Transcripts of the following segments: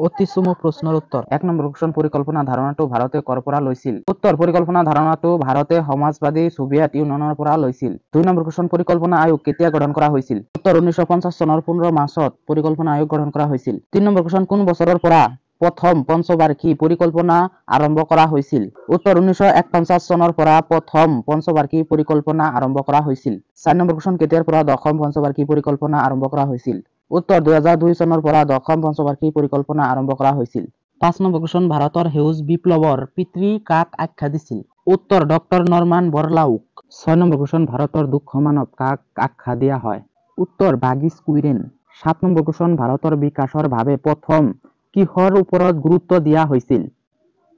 অতি চমু প্ৰশ্নৰ উত্তৰ। ১ নম্বৰ কুৱেশ্যন, পৰিকল্পনা ধাৰণাটো ভাৰতে কৰ পৰা লৈছিল? উত্তৰ, পৰিকল্পনা ধাৰণাটো ভাৰতে সমাজবাদী ছোভিয়েট ইউনিয়নৰ পৰা লৈছিল। ২ নম্বৰ কুৱেশ্যন, পৰিকল্পনা আয়োগ কেতিয়া গঠন কৰা হৈছিল? উত্তৰ, ১৯৫০ চনৰ ১৫ মাৰ্চত পৰিকল্পনা আয়োগ গঠন কৰা হৈছিল। ৩ নম্বৰ কুৱেশ্যন, কোন বছৰৰ পৰা প্ৰথম পঞ্চবাৰ্ষিক পৰিকল্পনা আৰম্ভ কৰা হৈছিল? উত্তৰ, ১৯৪১ চনৰ পৰা প্ৰথম পঞ্চবাৰ্ষিক পৰিকল্পনা আৰম্ভ কৰা হৈছিল। ৪ নম্বৰ কুৱেশ্যন, কেতিয়াৰ পৰা দশম পঞ্চবাৰ্ষিক পৰিকল্পনা আৰম্ভ কৰা হৈছিল? উত্তৰ, ২০০২ চনৰ পৰা দশম পঞ্চবাৰ্ষিক পৰিকল্পনা আৰম্ভ কৰা হৈছিল। ৫ নম্বৰ কুৱেশ্যন, ভাৰতৰ সেউজ বিপ্লৱৰ পিতৃ কাক আখ্যা দিছিল? উত্তৰ, ডক্টৰ নৰমান বৰলাউক। ৬ নম্বৰ কুৱেশ্যন, ভাৰতৰ দুঃখ মানৱ কাক আখ্যা দিয়া হয়? উত্তৰ, বাগিছ কুইৰেন। ৭ নম্বৰ কুৱেশ্যন, ভাৰতৰ বিকাশৰ বাবে প্ৰথম কিহৰ ওপৰত গুৰুত্ব দিয়া হৈছিল?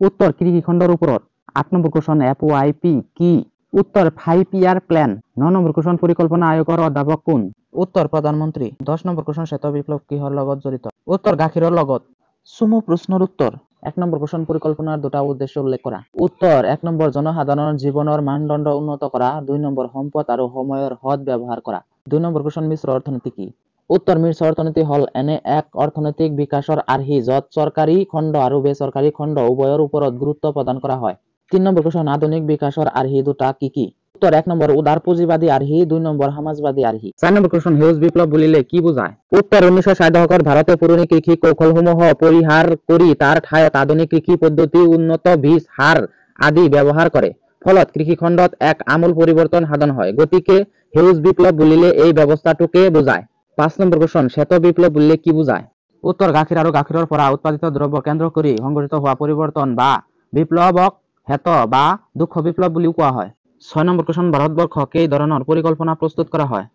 উত্তৰ, কৃষি খণ্ডৰ ওপৰত। ৮ নম্বৰ কুৱেশ্যন, FYP কি? উত্তৰ, 5 ইয়াৰ প্লেন। ৯ নম্বৰ কুৱেশ্যন, পৰিকল্পনা আয়োগৰ অধ্যাপক কোন? উত্তৰ, প্ৰধানমন্ত্ৰী। ১০ নম্বৰ কুৱেশ্যন, শ্বেত বিপ্লৱ কিহৰ লগত জড়িত? উত্তৰ, গাখীৰৰ লগত। চমু প্ৰশ্নৰ উত্তৰ। ১ নম্বৰ কুৱেশ্যন, পৰিকল্পনাৰ দুটা উদ্দেশ্য উল্লেখ কৰা। উত্তৰ, ১ নম্বৰ, জনসাধাৰণৰ জীৱনৰ মানদণ্ড উন্নত কৰা। ২ নম্বৰ, সম্পদ আৰু সময়ৰ সৎ ব্যৱহাৰ কৰা। ২ নম্বৰ কুৱেশ্যন, মিশ্ৰ অৰ্থনীতি কি? উত্তৰ, মিশ্ৰ অৰ্থনীতি হ'ল এনে এক অৰ্থনৈতিক বিকাশৰ আৰ্হি য'ত চৰকাৰী খণ্ড আৰু বেচৰকাৰী খণ্ড উভয়ৰ ওপৰত গুৰুত্ব প্ৰদান কৰা হয়। ৩ নম্বৰ কুৱেশ্যন, আধুনিক বিকাশৰ আৰ্হি দুটা কি কি? উত্তৰ, ১ নম্বৰ, উদাৰ পুঁজিবাদী আৰ্হি। ২ নম্বৰ, সমাজবাদী আৰ্হি। ৪ নম্বৰ কুৱেশ্যন, সেউজ বিপ্লৱ বুলিলে কি বুজায়? উত্তৰ, ১৯৬০ দশকত ভাৰতে পুৰণি কৃষি কৌশলসমূহ পৰিহাৰ কৰি তাৰ ঠাইত আধুনিক কৃষি পদ্ধতি, উন্নত বীজ, সাৰ আদি ব্যৱহাৰ কৰে। ফলত কৃষিখণ্ডত এক আমূল পৰিৱৰ্তন সাধন হয়। গতিকে সেউজ বিপ্লৱ বুলিলে এই ব্যৱস্থাটোকে বুজায়। ৫ নম্বৰ কুৱেশ্যন, শ্বেত বিপ্লৱ বুলিলে কি বুজায়? উত্তৰ, গাখীৰ আৰু গাখীৰৰ পৰা উৎপাদিত দ্ৰব্য কেন্দ্ৰ কৰি সংঘটিত হোৱা পৰিৱৰ্তন বা বিপ্লৱক শ্বেত বা দুঃখ বিপ্লৱ বুলিও কোৱা হয়। ৬ নম্বৰ কুৱেশ্যন, ভাৰতবৰ্ষ কেই ধৰণৰ পৰিকল্পনা প্ৰস্তুত কৰা হয়?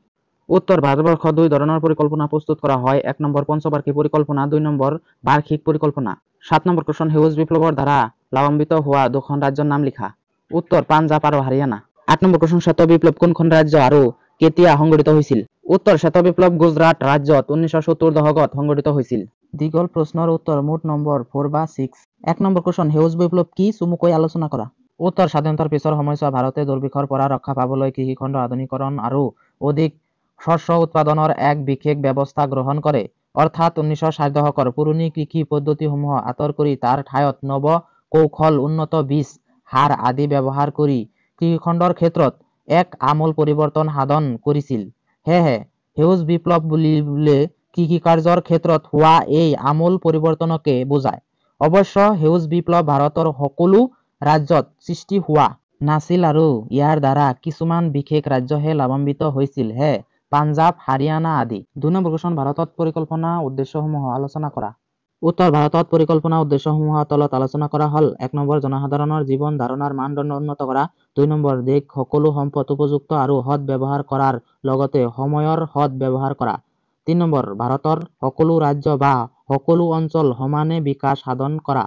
উত্তৰ, ভাৰতবৰ্ষ ২ ধৰণৰ পৰিকল্পনা প্ৰস্তুত কৰা হয়। ১ নম্বৰ, পঞ্চবাৰ্ষিক পৰিকল্পনা। ২ নম্বৰ, বাৰ্ষিক পৰিকল্পনা। ৭ নম্বৰ কুৱেশ্যন, সেউজ বিপ্লৱৰ দ্বাৰা লাভান্বিত হোৱা দুখন ৰাজ্যৰ নাম লিখা। উত্তৰ, পাঞ্জাৱ আৰু হাৰিয়ানা। ৮ নম্বৰ কুৱেশ্যন, শ্বেত বিপ্লৱ কোনখন ৰাজ্য আৰু কেতিয়া সংঘটিত হৈছিল? উত্তৰ, শ্বেত বিপ্লৱ গুজৰাট ৰাজ্যত ১৯৭০ দশকত সংঘটিত হৈছিল। দীঘল প্ৰশ্নৰ উত্তৰ, মুঠ নম্বৰ 4 বা 6। ১ নম্বৰ কুৱেশ্যন, সেউজ বিপ্লৱ কি? চমুকৈ আলোচনা কৰা। উত্তৰ, স্বাধীনতাৰ পিছৰ সময়ছোৱা ভাৰতে দুৰ্ভিক্ষৰ পৰা ৰক্ষা পাবলৈ কৃষিখণ্ড আধুনিকৰণ আৰু অধিক শস্য উৎপাদনৰ এক বিশেষ ব্যৱস্থা গ্ৰহণ কৰে। অৰ্থাৎ ১৯৬০ দশকৰ পুৰণি কৃষি পদ্ধতিসমূহ আঁতৰ কৰি তাৰ ঠাইত নৱ কৌশল, উন্নত বীজ, সাৰ আদি ব্যৱহাৰ কৰি কৃষিখণ্ডৰ ক্ষেত্ৰত এক আমূল পৰিৱৰ্তন সাধন কৰিছিল। সেয়েহে সেউজ বিপ্লৱ বুলিলে কৃষিকাৰ্যৰ ক্ষেত্ৰত হোৱা এই আমূল পৰিৱৰ্তনকে বুজায়। অৱশ্য সেউজ বিপ্লৱ ভাৰতৰ সকলো ৰাজ্যত সৃষ্টি হোৱা নাছিল আৰু ইয়াৰ দ্বাৰা কিছুমান বিশেষ ৰাজ্যহে লাভান্বিত হৈছিল, হে পাঞ্জাৱ, হাৰিয়ানা আদি। ২ নম্বৰ কুৱেশ্যন, ভাৰতত পৰিকল্পনা উদ্দেশ্যসমূহ আলোচনা কৰা। উত্তৰ, ভাৰতত পৰিকল্পনা উদ্দেশ্যসমূহ তলত আলোচনা কৰা হ'ল। ১ নম্বৰ, জনসাধাৰণৰ জীৱন ধাৰণৰ মানদণ্ড উন্নত কৰা। ২ নম্বৰ, দেশ সকলো সম্পদ উপযুক্ত আৰু সৎ ব্যৱহাৰ কৰাৰ লগতে সময়ৰ সৎ ব্যৱহাৰ কৰা। ৩ নম্বৰ, ভাৰতৰ সকলো ৰাজ্য বা সকলো অঞ্চল সমানে বিকাশ সাধন কৰা।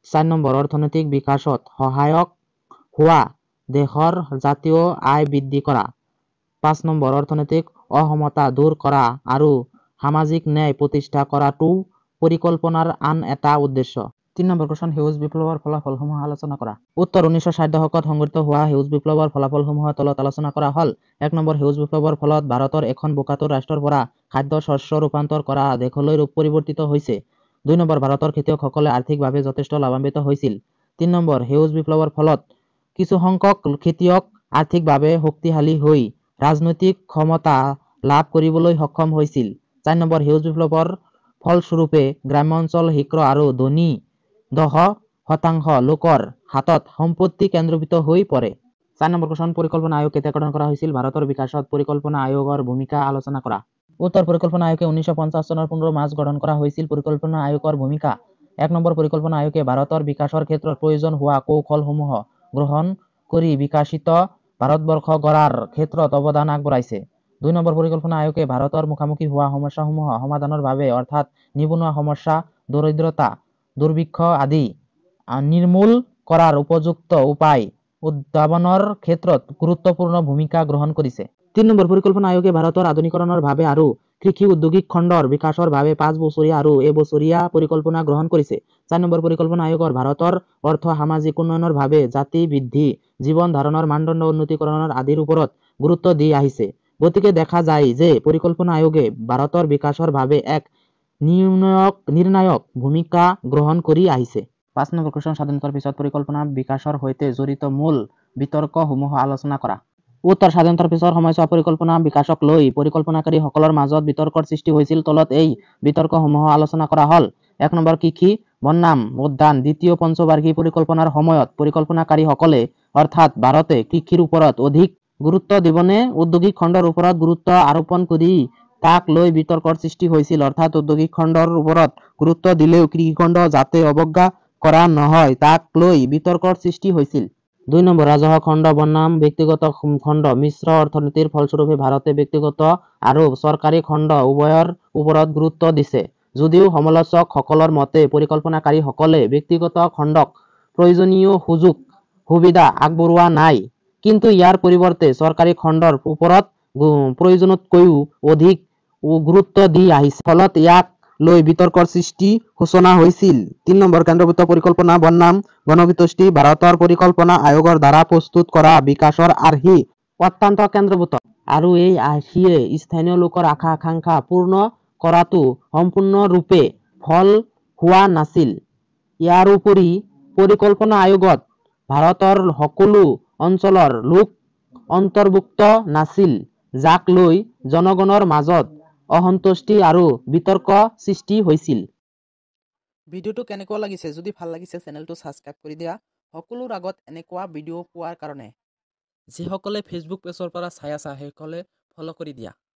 ৪ নম্বৰ, অৰ্থনৈতিক বিকাশত সহায়ক হোৱা দেশৰ জাতীয় আয় বৃদ্ধি কৰা। ৫ নম্বৰ, অৰ্থনৈতিক অসমতা দূৰ কৰা আৰু সামাজিক ন্যায় প্ৰতিষ্ঠা কৰাটোও পৰিকল্পনাৰ আন এটা উদ্দেশ্য। ৩ নম্বৰ কুৱেশ্যন, সেউজ বিপ্লৱৰ ফলাফলসমূহ আলোচনা কৰা। উত্তৰ, ১৯৬০ দশকত সংঘটিত হোৱা সেউজ বিপ্লৱৰ ফলাফলসমূহ তলত আলোচনা কৰা হ'ল। ১ নম্বৰ, সেউজ বিপ্লৱৰ ফলত ভাৰতৰ এখন বোকাটোৰ ৰাষ্ট্ৰৰ পৰা খাদ্য শস্য ৰূপান্তৰ কৰা দেশলৈ পৰিৱৰ্তিত হৈছে। ২ নম্বৰ, ভাৰতৰ খেতিয়কসকলে আৰ্থিকভাৱে যথেষ্ট লাভান্বিত হৈছিল। ৩ নম্বৰ, সেউজ বিপ্লৱৰ ফলত কিছুসংখ্যক খেতিয়ক আৰ্থিকভাৱে শক্তিশালী হৈ ৰাজনৈতিক ক্ষমতা লাভ কৰিবলৈ সক্ষম হৈছিল। ৪ নম্বৰ, সেউজ বিপ্লৱৰ ফলস্বৰূপে গ্ৰাম্য অঞ্চল শীঘ্ৰ আৰু ধনী ১০% লোকৰ হাতত সম্পত্তি কেন্দ্ৰীভূত হৈ পৰে। ৪ নম্বৰ কুৱেশ্যন, পৰিকল্পনা আয়োগ কেতিয়া গঠন কৰা হৈছিল? ভাৰতৰ বিকাশত পৰিকল্পনা আয়োগৰ ভূমিকা আলোচনা কৰা। উত্তৰ, পৰিকল্পনা আয়োগে ১৯৫০ চনৰ ১৫ মাৰ্চ গঠন কৰা হৈছিল। পৰিকল্পনা আয়োগৰ ভূমিকা। ১ নম্বৰ, পৰিকল্পনা আয়োগে ভাৰতৰ বিকাশৰ ক্ষেত্ৰত প্ৰয়োজন হোৱা কৌশলসমূহ গ্ৰহণ কৰি বিকশিত ভাৰতবৰ্ষ গঢ়াৰ ক্ষেত্ৰত অৱদান আগবঢ়াইছে। ২ নম্বৰ, পৰিকল্পনা আয়োগে ভাৰতৰ মুখামুখি হোৱা সমস্যাসমূহ সমাধানৰ বাবে অৰ্থাৎ নিবনুৱা সমস্যা, দৰিদ্ৰতা, দুৰ্ভিক্ষ আদি নিৰ্মূল কৰাৰ উপযুক্ত উপায় উদ্ভাৱনৰ ক্ষেত্ৰত গুৰুত্বপূৰ্ণ ভূমিকা গ্ৰহণ কৰিছে। ৩ নম্বৰ, পৰিকল্পনা আয়োগে ভাৰতৰ আধুনিকীকৰণৰ বাবে আৰু কৃষি ঔদ্যোগিক খণ্ডৰ বিকাশৰ বাবে ৫ বছৰীয়া আৰু এবছৰীয়া পৰিকল্পনা গ্ৰহণ কৰিছে। ৪ নম্বৰ, পৰিকল্পনা আয়োগৰ ভাৰতৰ অৰ্থ সামাজিক উন্নয়নৰ বাবে জাতি বৃদ্ধি, জীৱন ধাৰণৰ মানদণ্ড উন্নীতকৰণ আদিৰ ওপৰত গুৰুত্ব দি আহিছে। গতিকে দেখা যায় যে পৰিকল্পনা আয়োগে ভাৰতৰ বিকাশৰ বাবে এক নিৰ্ণায়ক ভূমিকা গ্ৰহণ কৰি আহিছে। 5 নম্বৰ কুৱেশ্যন, স্বাধীনতাৰ পিছত পৰিকল্পনা বিকাশৰ সৈতে জড়িত মূল বিতৰ্কসমূহ আলোচনা কৰা। উত্তৰ, স্বাধীনতাৰ পিছৰ সময়ছোৱা পৰিকল্পনা বিকাশক লৈ পৰিকল্পনাকাৰীসকলৰ মাজত বিতৰ্কৰ সৃষ্টি হৈছিল। তলত এই বিতৰ্কসমূহ আলোচনা কৰা হ'ল। 1 নম্বৰ, কৃষি বনাম উদ্যান দ্বিতীয় পঞ্চবাৰ্ষিক পৰিকল্পনাৰ সময়ত পৰিকল্পনাকাৰীসকলে অৰ্থাৎ ভাৰতে কৃষিৰ ওপৰত অধিক গুৰুত্ব দিবনে ঔদ্যোগিক খণ্ডৰ ওপৰত গুৰুত্ব আৰোপণ কৰি তাক লৈ বিতৰ্কৰ সৃষ্টি হৈছিল। অৰ্থাৎ ঔদ্যোগিক খণ্ডৰ ওপৰত গুৰুত্ব দিলেও কৃষিখণ্ড যাতে অৱজ্ঞা কৰা নহয় তাক লৈ বিতৰ্কৰ সৃষ্টি হৈছিল। 2 নম্বৰ, ৰাজহুৱা খণ্ড বনাম ব্যক্তিগত খণ্ড মিশ্ৰ অৰ্থনীতিৰ ফলস্বৰূপে ভাৰতে ব্যক্তিগত আৰু চৰকাৰী খণ্ড উভয়ৰ ওপৰত গুৰুত্ব দিছে। যদিও সমালোচকসকলৰ মতে পৰিকল্পনাকাৰীসকলে ব্যক্তিগত খণ্ডক প্ৰয়োজনীয় সুযোগ সুবিধা আগবঢ়োৱা নাই, কিন্তু ইয়াৰ পৰিৱৰ্তে চৰকাৰী খণ্ডৰ ওপৰত প্ৰয়োজনতকৈও অধিক গুৰুত্ব দি আহিছে। ফলত ইয়াক লৈ বিতৰ্কৰ সূচনা হৈছিল। 3 নম্বৰ, কেন্দ্ৰীভূত পৰিকল্পনা বনাম গণবিত্তষ্টি ভাৰতৰ পৰিকল্পনা আয়োগৰ দ্বাৰা প্ৰস্তুত কৰা বিকাশৰ আৰ্হি অত্যন্ত কেন্দ্ৰীভূত আৰু এই আৰ্হিয়ে স্থানীয় লোকৰ আশা-আকাংক্ষা পূৰ্ণ কৰাটো সম্পূৰ্ণৰূপে সফল হোৱা নাছিল। ইয়াৰোপৰি পৰিকল্পনা আয়োগত ভাৰতৰ সকলো অঞ্চলৰ লোক অন্তৰ্ভুক্ত নাছিল, যাক লৈ জনগণৰ মাজত অসন্তুষ্টি আৰু বিতৰ্ক সৃষ্টি হৈছিল। ভিডিঅ'টো কেনেকুৱা লাগিছে? যদি ভাল লাগিছে চেনেলটো ছাবস্ক্ৰাইব কৰি দিয়া সকলোৰ আগত এনেকুৱা ভিডিঅ' পোৱাৰ কাৰণে। যিসকলে ফেচবুক পেজৰ পৰা চাই আছা সেইসকলে ফ'ল' কৰি দিয়া।